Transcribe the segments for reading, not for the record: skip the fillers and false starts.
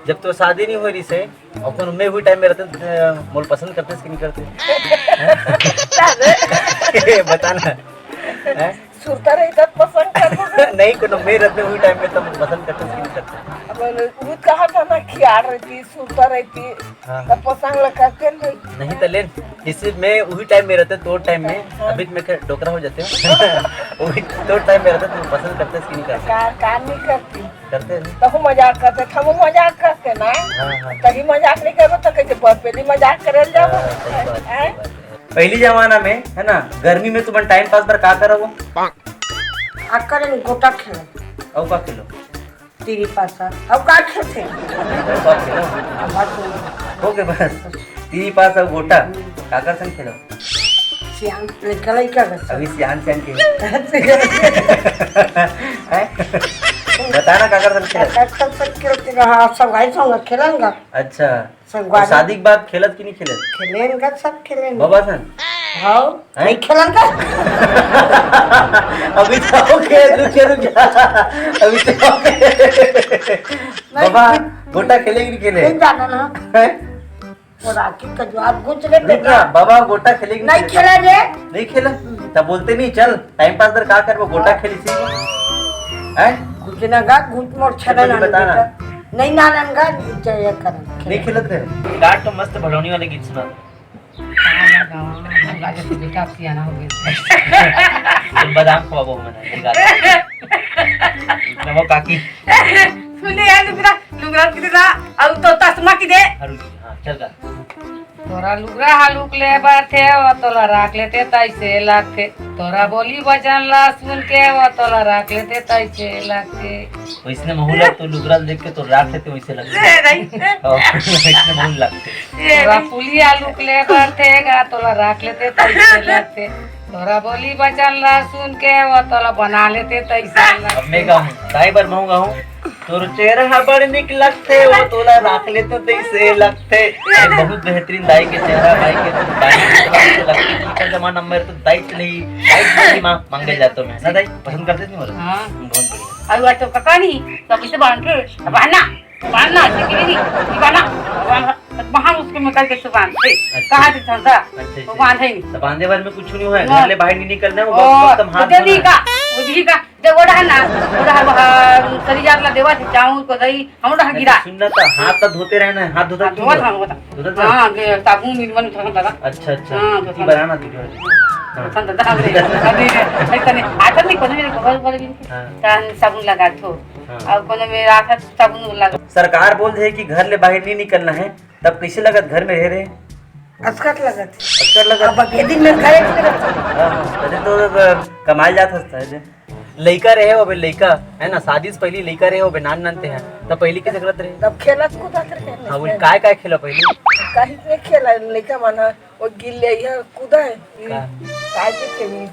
जब तो शादी नहीं हो रही से अपन में हुई टाइम में रहते मोल पसंद करते कि नहीं करते? बताना हैं? सुरता रही तब पसंद कर नहीं कोनो में रहते हुई टाइम में तब पसंद करते कि नहीं करते? अब वो कहा था ना खियाल रहती सुरता रहती हाँ। तब पसंद करते नहीं। नहीं तो लेन जिससे मैं वही टाइम में रहते तो टाइम में अभी मैं डोकरा हो जाते हो वही तो टाइम में रहते तो पसंद करते कि नहीं करते? कार नहीं करती करते नहीं? तब मजाक करते हम मजाक करते ना हाँ हाँ तभी मजाक नहीं करो तो कैसे पहली मजाक करे हाँ, सही बात है, सही बात है। पहली जमाना में है ना गर्मी में तुम टाइम पास पर का करो आकर गोटा खेल और का खेलो तेरी पासा अब का खेलते और का खेलो हो गए बस तीन पास और गोटा काकर संग खेलो सियान निकल क्या कर अभी सियान सियान के हैं? बताना काकर संग खेलो खेलते हाँ सब भाई संग खेलेंगे अच्छा संग और शादी के बाद खेलत कि नहीं खेलत खेलेंगे सब खेलेंगे बाबा सन हाँ नहीं खेलेंगे अभी तो रुक जा अभी तो बाबा गोटा खेलेगी नहीं खेले नहीं जाना ना हैं? और आके का जवाब गुज ले रुक ना बाबा गोटा खेलेगी नहीं खेला रे नहीं खेला तब बोलते नहीं चल टाइम पास कर का कर वो गोटा खेली सी हैं गुजनेगा गुज मोर छड़ा ना बताना। नहीं नानंगा जय कर नहीं खेलत रे गाट तो मस्त भड़ोनी वाले गीत सुना बेटा सियाना हो गया तुम बादाम खवाबो मने नमो काकी सुने यार लुगरा कितना अब तो तस्मा की दे हां चल गा तोरा लुगरा हालुक ले बाथे वो तोला राख लेते तैसे लागते तोरा बोली बचन ला सुन के वो तोला राख लेते तैसे लागते वैसने महूला तो लुगरा देख के तो राख लेते वैसे लगते वैसने महूल लगते तोरा पुलिया लुक ले बाथे गा तोला राख लेते तैसे लागते तोरा बोली बचन ला सुन के वो तोला बना लेते तैसे अब लागते मैं गाऊं दाई बार महूंगा हूं तोर चेहरा बड़ निक लगते वो तोला राख लेते तैसे लगते बहुत बेहतरीन दाई के चेहरा भाई के दाई के लगते जमाना में तो दाई से नहीं दाई से मांगे जाता मैं ना दाई पसंद करते नहीं बोला हां बहुत बढ़िया अब तो कका नहीं तो किसे बांध के बांधना चिकनी नहीं बांधना वहां उसके में करके तो बांधते कहां से चलता तो बांधे नहीं तो बांधे बार में कुछ नहीं हुआ घर ले बाहर नहीं निकलना है वो ओ एकदम हाथ दे दी का वो दी का जब ओड़ा है ना ओड़ा सरी जात ला देवा से चाऊ को दई हम ओड़ा गिरा सुनना तो हाथ तो धोते रहना है हाथ धोता धोता हां के साबुन मिलवन था अच्छा अच्छा हाँ, की बनाना तुझे पसंद था अरे तने आता नहीं कोने मेरे खबर पड़ गई कान साबुन लगा थो अब कोने मेरा हाथ साबुन लगा सरकार बोल रही है कि घर ले बाहर नहीं निकलना है तब कैसे लगत घर में रह रहे अस्कत लगत अच्छा लगा अब ये दिन में करे अरे तो कमाल जात है लइका रहे हो बे लइका है ना शादी से पहले लइका रहे हो बे नान नानते हैं तब पहले के जगरत रहे तब खेलत कूदत रहे हां वो काय खेला पहले कहीं नहीं खेला लड़का माना वो गिल्ले ये कूदा है काय के खेली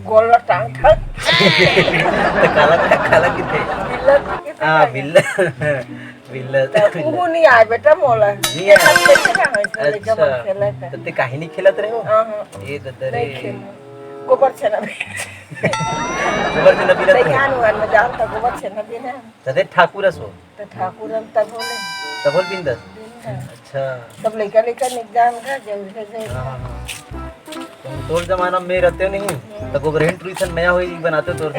गोला टांग था तो काला किथे हां बिल्ला बिल्ला वो नहीं आए बेटा मोला नहीं आए अच्छा तो ते काहे नहीं खेलत रहे हो हां ये ददरे गोबर से ना गोबर से नबी नहीं ज्ञान हुआ में जान था गोबर से ना बिना तदे ठाकुर सो तो ठाकुर तब बोले तब बोल बिंदस अच्छा तब लड़का निजाम का जरूर है तोर जमाना में रहते नहीं तो गोबरहन ट्यूशन नया हुई बनाते तोर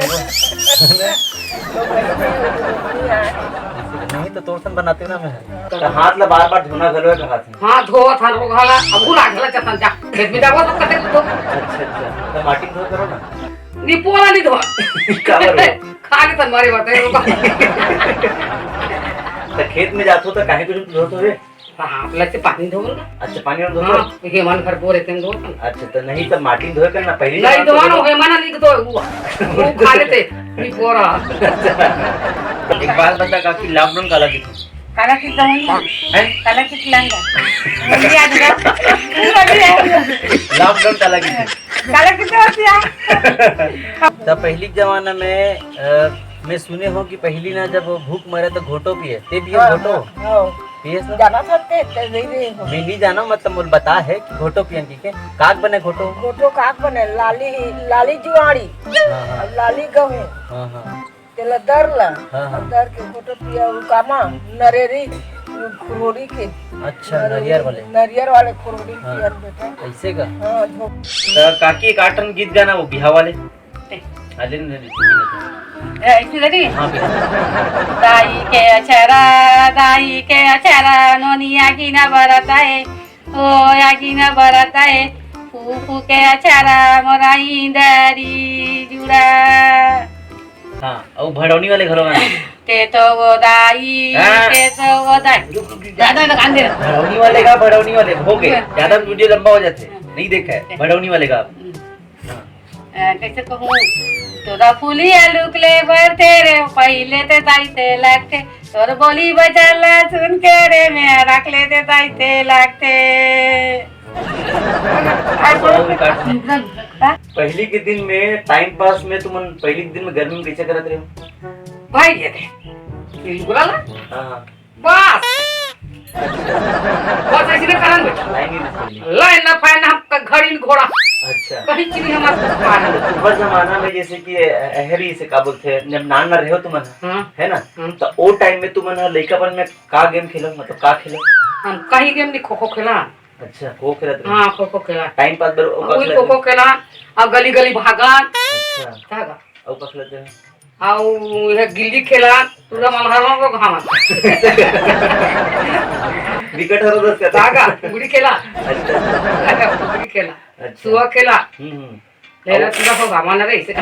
नहीं तो तोरसन बनाते ना मैं तो हाथ ला बार धोना गलवे का हाथ हां धो था रो घाला अब गुला घाला चतन जा खेत में जाओ तो कते तो अच्छा तो माटी धो करो ना नी पोला नहीं धो काबर खा के तन मारे बताए तो खेत में जातो तो काहे कुछ धोतो रे हां लगते पानी धो ना अच्छा पानी और धो हां ये मन घर पोरे तेन धो अच्छा तो नहीं तो माटी धोए करना पहले नहीं धो ना हे मन लिख दो वो खा लेते नी पोरा एक बात बता काकी लॉकडाउन काला की काला की जाऊंगी हैं काला की खिलाऊंगा मुझे आज लॉकडाउन काला की काला की होती तब पहली जमाना में मैं सुने हो कि पहली ना जब भूख मरे तो घोटो पिए ते पिए घोटो पिए जाना सकते नहीं मैं नहीं जाना मतलब मुझे बता है कि घोटो पियन की के काग बने घोटो घोटो काग बने लाली जुआड़ी लाली गहूं हां हां तेला दरला हाँ। दर के घोटो पिया कामा नरेरी खुरोड़ी के अच्छा नरियर वाले नारियल वाले खुरोड़ी हाँ। की यार बेटा। ऐसे का हाँ काकी एक आटन गीत गाना वो बिहार वाले अरे ऐसी लगी हाँ बिहार दाई के अचारा नोनिया की न बरताए ओ या की न बरताए फूफू के अचारा मोरा इंदरी जुड़ा हाँ और भड़ौनी वाले घरों में ते तो वो दाई हाँ। ते तो वो दाई ज्यादा ना कान दे भड़ौनी वाले हो गए ज्यादा वीडियो लंबा हो जाते नहीं देखा है भड़ौनी वाले का हाँ। कैसे कहूँ तोरा फूलिया लुकले बर तेरे पहले ते ताइते लगते तोर बोली बजाला सुन के रे मैं रख लेते ताइते लगते और भी काट दे। पहली के दिन में टाइम पास में तुम पहली के दिन में गर्मी में कैसे करते रहे हो भाई ये दे बोला ना हाँ बस बस ऐसे ना करन बेटा लाइन ही नहीं चली। लाइन ना फाइन हम घड़ी घोड़ा अच्छा कहीं चीज हमारे तुम्हारे जमाना में जैसे कि अहरी से का बोलते हैं जब नान रहे हो तुम हाँ है ना हाँ। तो वो टाइम में तुम लड़कापन में का गेम खेलो मतलब का खेलो हम कहीं गेम नहीं खो खो खेला अच्छा खो खेलत रहे हाँ खो खो खेला टाइम पास बर ओ का वही खेलत खो खो रहे? खेला अब गली गली भागा अच्छा भागा और का खेलत रहे? आउ ये गिल्ली खेला पूरा मलहरों को घामा विकेट हरो दस का भागा गुड़ी खेला अच्छा गुड़ी खेला अच्छा सुआ खेला हम्म लेला पूरा को घामा ना रे इसे